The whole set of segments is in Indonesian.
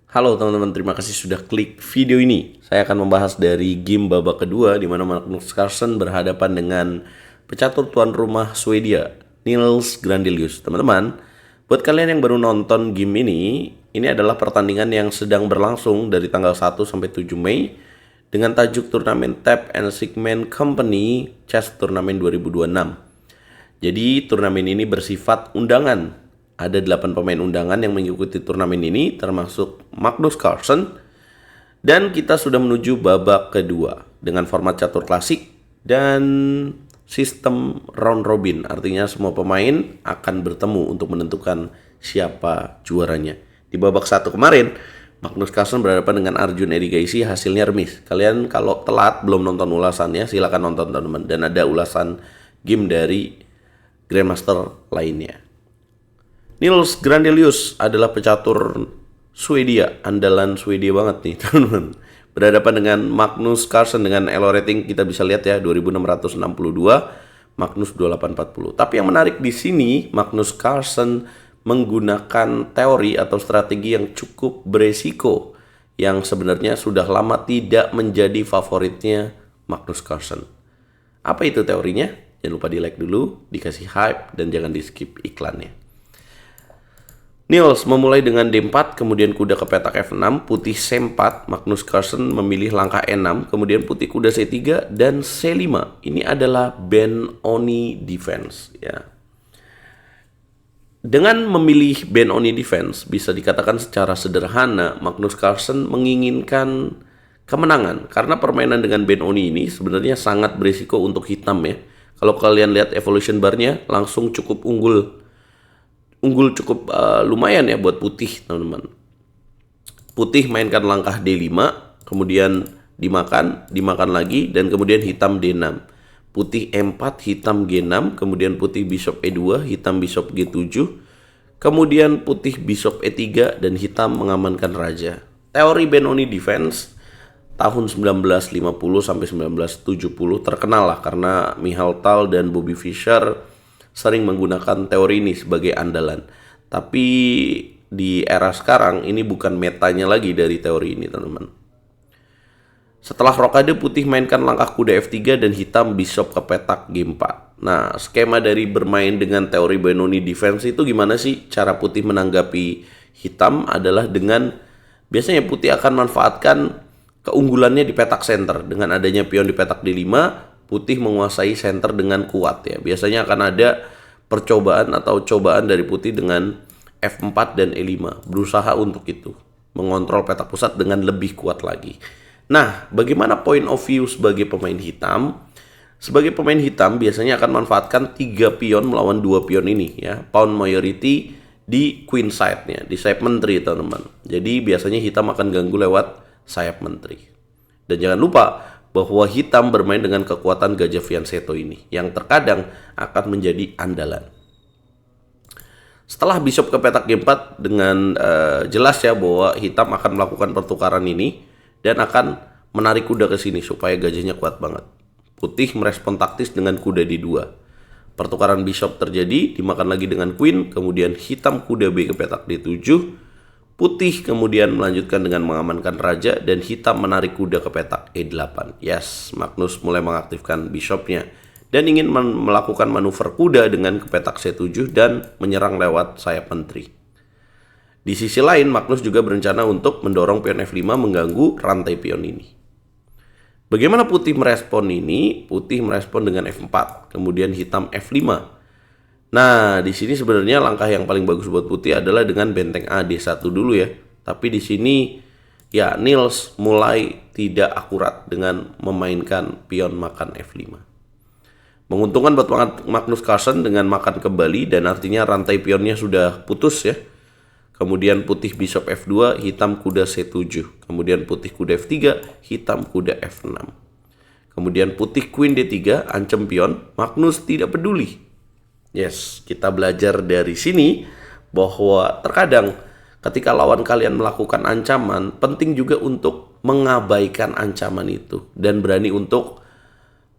Halo teman-teman, terima kasih sudah klik video ini. Saya akan membahas dari game babak kedua di mana Magnus Carlsen berhadapan dengan pecatur tuan rumah Swedia, Nils Grandelius. Teman-teman, buat kalian yang baru nonton game ini adalah pertandingan yang sedang berlangsung dari tanggal 1 sampai 7 Mei dengan tajuk turnamen Tap and Sigma Company Chess Tournament 2026. Jadi turnamen ini bersifat undangan. Ada 8 pemain undangan yang mengikuti turnamen ini termasuk Magnus Carlsen. Dan kita sudah menuju babak kedua dengan format catur klasik dan sistem round robin. Artinya semua pemain akan bertemu untuk menentukan siapa juaranya. Di babak satu kemarin, Magnus Carlsen berhadapan dengan Arjun Erigaisi, hasilnya remis. Kalian kalau telat belum nonton ulasannya, silakan nonton teman-teman. Dan ada ulasan game dari Grandmaster lainnya. Nils Grandelius adalah pecatur Swedia, andalan Swedia banget nih teman-teman. Berhadapan dengan Magnus Carlsen dengan elo rating kita bisa lihat ya 2662, Magnus 2840. Tapi yang menarik di sini Magnus Carlsen menggunakan teori atau strategi yang cukup beresiko yang sebenarnya sudah lama tidak menjadi favoritnya Magnus Carlsen. Apa itu teorinya? Jangan lupa di like dulu, dikasih hype, dan jangan di skip iklannya. Nils memulai dengan D4, kemudian kuda ke petak F6, putih C4, Magnus Carlsen memilih langkah E6, kemudian putih kuda C3 dan C5. Ini adalah Ben-Oni defense ya. Dengan memilih Ben-Oni defense, bisa dikatakan secara sederhana Magnus Carlsen menginginkan kemenangan karena permainan dengan Ben-Oni ini sebenarnya sangat berisiko untuk hitam ya. Kalau kalian lihat evolution bar-nya langsung cukup unggul cukup lumayan ya buat putih teman-teman. Putih mainkan langkah D5, kemudian dimakan lagi, dan kemudian hitam D6. Putih E4, hitam G6, kemudian putih bishop E2, hitam bishop G7, kemudian putih bishop E3, dan hitam mengamankan raja. Teori Ben-Oni defense tahun 1950 sampai 1970 terkenal lah karena Michal Tal dan Bobby Fischer sering menggunakan teori ini sebagai andalan. Tapi di era sekarang ini bukan metanya lagi dari teori ini teman-teman. Setelah rokade putih mainkan langkah kuda F3 dan hitam bishop ke petak G4. Nah, skema dari bermain dengan teori Ben-Oni defense itu gimana sih? Cara putih menanggapi hitam adalah dengan biasanya putih akan manfaatkan keunggulannya di petak center. Dengan adanya pion di petak D5, putih menguasai center dengan kuat ya. Biasanya akan ada percobaan atau cobaan dari putih dengan F4 dan E5. Berusaha untuk itu. Mengontrol petak pusat dengan lebih kuat lagi. Nah, bagaimana point of view sebagai pemain hitam? Sebagai pemain hitam biasanya akan manfaatkan 3 pion melawan 2 pion ini ya. Pawn majority di queen side-nya, di sayap menteri teman-teman. Jadi biasanya hitam akan ganggu lewat sayap menteri. Dan jangan lupa bahwa hitam bermain dengan kekuatan Gajah Fianchetto ini yang terkadang akan menjadi andalan. Setelah bishop ke petak G4 dengan jelas ya bahwa hitam akan melakukan pertukaran ini dan akan menarik kuda ke sini supaya gajahnya kuat banget. Putih merespon taktis dengan kuda D2. Pertukaran bishop terjadi, dimakan lagi dengan queen, kemudian hitam kuda B ke petak D7. Putih kemudian melanjutkan dengan mengamankan raja dan hitam menarik kuda ke petak E8. Yes, Magnus mulai mengaktifkan bishopnya dan ingin melakukan manuver kuda dengan ke petak C7 dan menyerang lewat sayap menteri. Di sisi lain, Magnus juga berencana untuk mendorong pion F5 mengganggu rantai pion ini. Bagaimana putih merespon ini? Putih merespon dengan F4, kemudian hitam F5. Nah, di sini sebenarnya langkah yang paling bagus buat putih adalah dengan benteng A D1 dulu ya. Tapi di sini ya Nils mulai tidak akurat dengan memainkan pion makan F5. Menguntungkan buat Magnus Carlsen dengan makan kembali dan artinya rantai pionnya sudah putus ya. Kemudian putih bishop F2, hitam kuda C7. Kemudian putih kuda F3, hitam kuda F6. Kemudian putih queen D3, ancam pion. Magnus tidak peduli. Yes, kita belajar dari sini bahwa terkadang ketika lawan kalian melakukan ancaman, penting juga untuk mengabaikan ancaman itu dan berani untuk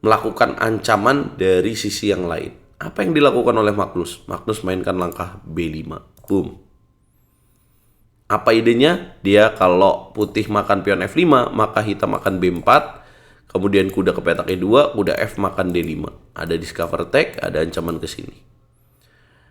melakukan ancaman dari sisi yang lain. Apa yang dilakukan oleh Magnus? Magnus mainkan langkah B5. Boom. Apa idenya? Dia kalau putih makan pion F5, maka hitam makan B4. Kemudian kuda ke petak E2, kuda F makan D5. Ada discover attack, ada ancaman ke sini.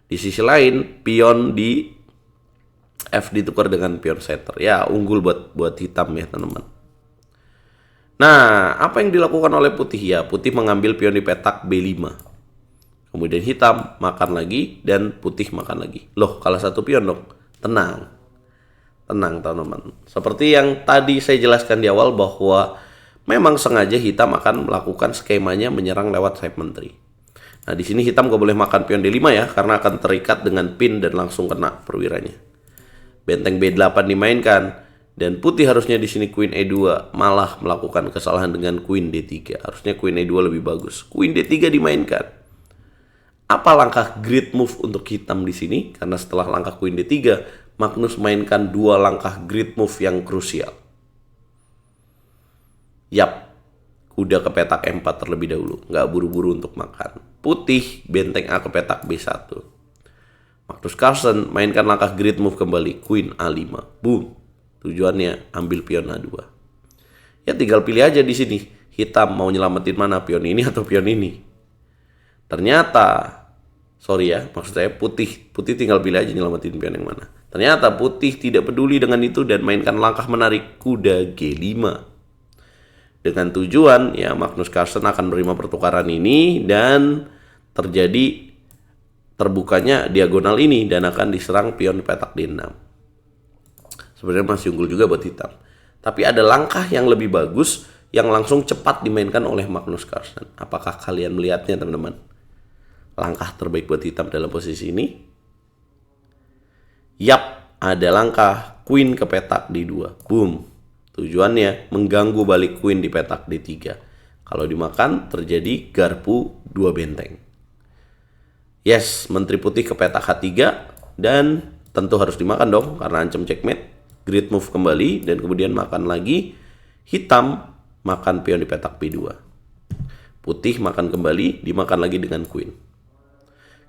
Di sisi lain, pion di F ditukar dengan pion setter. Ya, unggul buat hitam ya, teman-teman. Nah, apa yang dilakukan oleh putih? Ya, putih mengambil pion di petak B5. Kemudian hitam makan lagi dan putih makan lagi. Loh, kalah satu pion dong. Tenang. Tenang, teman-teman. Seperti yang tadi saya jelaskan di awal bahwa memang sengaja hitam akan melakukan skemanya menyerang lewat sayap menteri. Nah, di sini hitam gak boleh makan pion D5 ya, karena akan terikat dengan pin dan langsung kena perwiranya. Benteng B8 dimainkan dan putih harusnya di sini Queen E2 malah melakukan kesalahan dengan Queen D3. Harusnya Queen E2 lebih bagus. Queen D3 dimainkan. Apa langkah great move untuk hitam di sini? Karena setelah langkah Queen D3, Magnus mainkan dua langkah great move yang krusial. Yap, kuda ke petak E4 terlebih dahulu. Nggak buru-buru untuk makan. Putih benteng A ke petak B1. Magnus Carlsen mainkan langkah great move kembali. Queen A5. Boom. Tujuannya ambil pion A2. Ya tinggal pilih aja di sini. Hitam mau nyelamatin mana, pion ini atau pion ini. Ternyata, sorry ya, maksud saya putih tinggal pilih aja nyelamatin pion yang mana. Ternyata putih tidak peduli dengan itu dan mainkan langkah menarik kuda G5. Dengan tujuan, ya Magnus Carlsen akan menerima pertukaran ini dan terjadi terbukanya diagonal ini dan akan diserang pion petak D6. Sebenarnya masih unggul juga buat hitam. Tapi ada langkah yang lebih bagus yang langsung cepat dimainkan oleh Magnus Carlsen. Apakah kalian melihatnya, teman-teman? Langkah terbaik buat hitam dalam posisi ini? Yap, ada langkah Queen ke petak D2. Boom. Tujuannya mengganggu balik Queen di petak D3. Kalau dimakan terjadi garpu 2 benteng. Yes, menteri putih ke petak H3 dan tentu harus dimakan dong karena ancam checkmate. Great move kembali dan kemudian makan lagi. Hitam makan pion di petak B2. Putih makan kembali, dimakan lagi dengan Queen.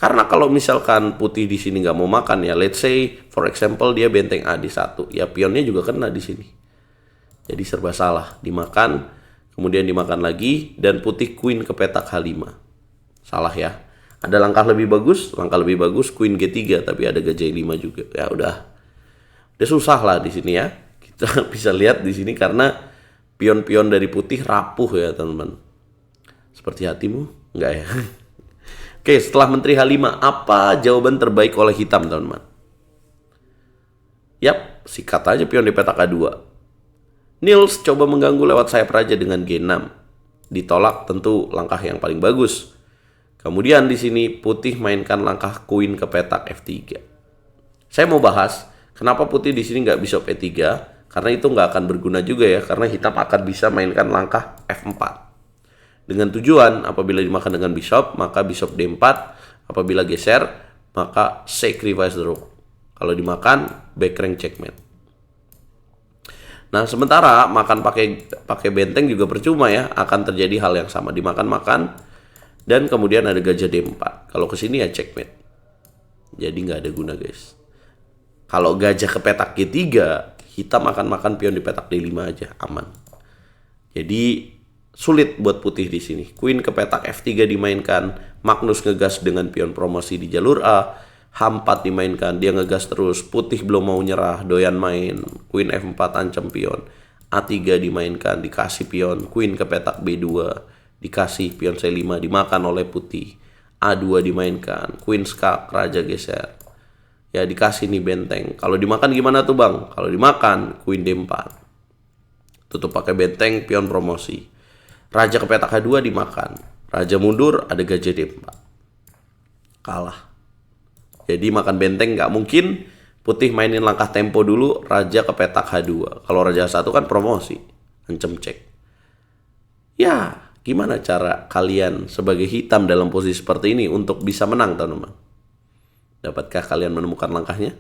Karena kalau misalkan putih di sini nggak mau makan ya, let's say for example dia benteng A di 1, ya pionnya juga kena di sini. Jadi serba salah, dimakan, kemudian dimakan lagi dan putih Queen ke petak H5. Salah ya. Ada langkah lebih bagus Queen G3 tapi ada gajah 5 juga. Ya udah susah lah di sini ya. Kita bisa lihat di sini karena pion-pion dari putih rapuh ya, teman-teman. Seperti hatimu? Enggak ya. Oke, setelah menteri H5, apa jawaban terbaik oleh hitam, teman-teman? Yap, sikat aja pion di petak A2. Niels coba mengganggu lewat sayap raja dengan G6. Ditolak tentu langkah yang paling bagus. Kemudian di sini putih mainkan langkah Queen ke petak F3. Saya mau bahas kenapa putih di sini nggak bishop E3, karena itu nggak akan berguna juga ya, karena hitam akan bisa mainkan langkah F4. Dengan tujuan, apabila dimakan dengan bishop, maka bishop D4. Apabila geser, maka sacrifice the rook. Kalau dimakan, back rank checkmate. Nah, sementara makan pakai benteng juga percuma ya. Akan terjadi hal yang sama. Dimakan-makan, dan kemudian ada gajah D4. Kalau kesini ya checkmate. Jadi nggak ada guna, guys. Kalau gajah ke petak G3, hitam akan makan pion di petak D5 aja, aman. Jadi sulit buat putih di sini. Queen ke petak F3 dimainkan, Magnus ngegas dengan pion promosi di jalur A, H4 dimainkan, dia ngegas terus, putih belum mau nyerah, doyan main, Queen F4 ancam pion, A3 dimainkan, dikasih pion, Queen ke petak B2, dikasih pion C5, dimakan oleh putih, A2 dimainkan, Queen skak, raja geser. Ya dikasih nih benteng. Kalau dimakan gimana tuh bang? Kalau dimakan Queen D4. Tutup pakai benteng, pion promosi. Raja ke petak H2 dimakan. Raja mundur, ada gajah D4. Kalah. Jadi makan benteng nggak mungkin. Putih mainin langkah tempo dulu, raja ke petak H2. Kalau raja H1 kan promosi. Ancam cek. Ya, gimana cara kalian sebagai hitam dalam posisi seperti ini untuk bisa menang, teman-teman? Dapatkah kalian menemukan langkahnya?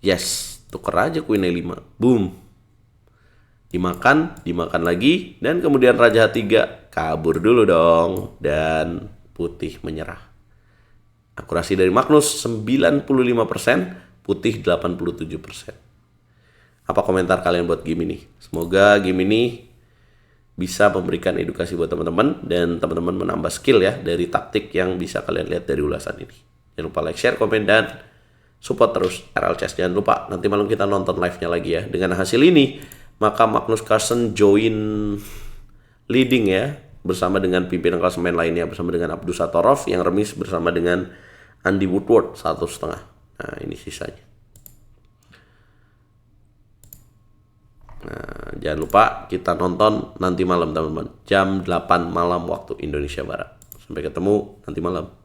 Yes, tuker aja Queen E5. Boom. Dimakan lagi, dan kemudian raja H3 kabur dulu dong, dan putih menyerah. Akurasi dari Magnus 95%, putih 87%. Apa komentar kalian buat game ini? Semoga game ini bisa memberikan edukasi buat teman-teman dan teman-teman menambah skill ya dari taktik yang bisa kalian lihat dari ulasan ini. Jangan lupa like, share, komen, dan support terus RL Chess. Jangan lupa nanti malam kita nonton live-nya lagi ya. Dengan hasil ini, maka Magnus Carlsen join leading ya, bersama dengan pimpinan klasemen lainnya, bersama dengan Abdul Satorov yang remis bersama dengan Andy Woodward 1,5. Nah, ini sisanya. Nah, jangan lupa kita nonton nanti malam teman-teman, jam 8 malam waktu Indonesia Barat. Sampai ketemu nanti malam.